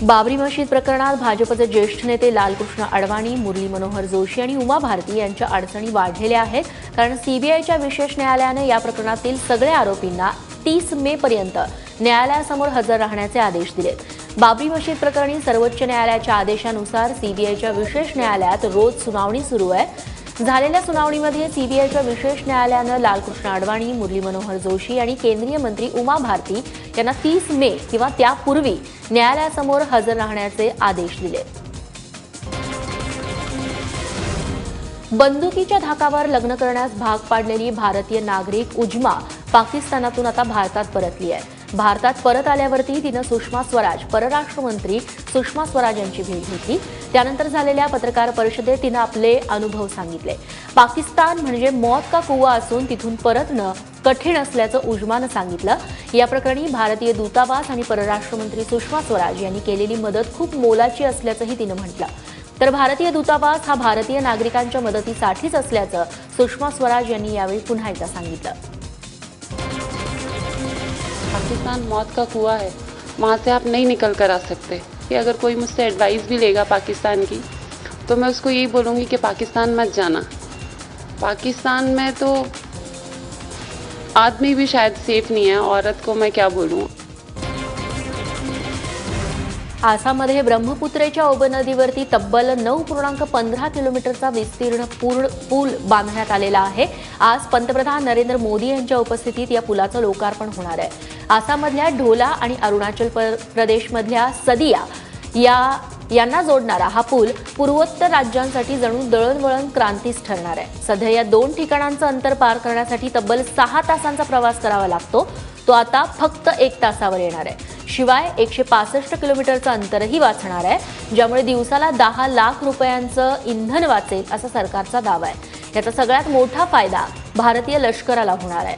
बाबरी मशीद प्रकरणात भाजपचे ज्येष्ठ नेते लालकृष्ण अडवाणी, मुरली मनोहर जोशी आणि उमा भारती यांच्या अडचणी वाढलेल्या आहेत, कारण सीबीआयच्या विशेष न्यायालयाने या प्रकरणातील सगळे आरोपींना 30 मे पर्यंत न्यायालयासमोर हजर राहण्याचे आदेश दिलेत। बाबरी मशीद प्रकरणी सर्वोच्च न्यायालयाच्या आदेशानुसार सीबीआयच्या विशेष न्यायालयात रोज सुनावणी सुरू आहे। झालेल्या सुनावणीमध्ये सीबीआयच्या विशेष न्यायालयानं लालकृष्ण अडवाणी, मुरली मनोहर जोशी आणि केंद्रीय मंत्री उमा भारती यांना 30 मे किंवा त्यापूर्वी न्यायालयासमोर हजर राहण्याचे आदेश दिले। बंदुकीच्या धाकावर लग्न करण्यास भाग पाडलेली भारतीय नागरिक उज्मा पाकिस्तानातून आता भारतात परतली आहे। भारतात परत आल्यावरती तिनं सुषमा स्वराज, परराष्ट्र मंत्री सुषमा स्वराज यांची भेट घेतली। त्यानंतर झालेल्या पत्रकार परिषदेत तिनं आपले अनुभव सांगितले। पाकिस्तान म्हणजे मौत का कुवा असून तिथून परतणं कठीण असल्याचं उज्मानं सांगितलं। या प्रकरणी भारतीय दूतावास आणि परराष्ट्र मंत्री सुषमा स्वराज यांनी केलेली मदत खूप मोलाची असल्याचंही तिनं म्हटलं। तर भारतीय दूतावास हा भारतीय नागरिकांच्या मदतीसाठीच असल्याचं सुषमा स्वराज यांनी यावेळी पुन्हा एकदा सांगितलं। पाकिस्तान मौत का कुआं है, वहाँ से आप नहीं निकल कर आ सकते। कि अगर कोई मुझसे एडवाइस भी लेगा पाकिस्तान की, तो मैं उसको यही बोलूँगी कि पाकिस्तान मत जाना। पाकिस्तान में तो आदमी भी शायद सेफ नहीं है, औरत को मैं क्या बोलूँ। आसाममध्ये ब्रह्मपुत्रेच्या उपनदीवरती तब्बल 9.15 किलोमीटरचा विस्तीर्ण पूल बांधण्यात आलेला आहे। आज पंतप्रधान नरेंद्र मोदी यांच्या उपस्थितीत या पुलाचं लोकार्पण होणार आहे। आसाममधल्या ढोला आणि अरुणाचल प्रदेशमधल्या सदिया यांना जोडणारा हा पूल पूर्वोत्तर राज्यांसाठी जणू दळणवळण क्रांतीच ठरणार आहे। सध्या या दोन ठिकाणांचं अंतर पार करण्यासाठी तब्बल 6 तासांचा प्रवास करावा लागतो, तो आता फक्त 1 तासावर येणार आहे। शिवाय 165 किलोमीटरचं अंतरही वाचणार आहे, ज्यामुळे दिवसाला 10 लाख रुपयांचं इंधन वाचेल असा सरकारचा दावा आहे। याचा सगळ्यात मोठा फायदा भारतीय लष्कराला होणार आहे।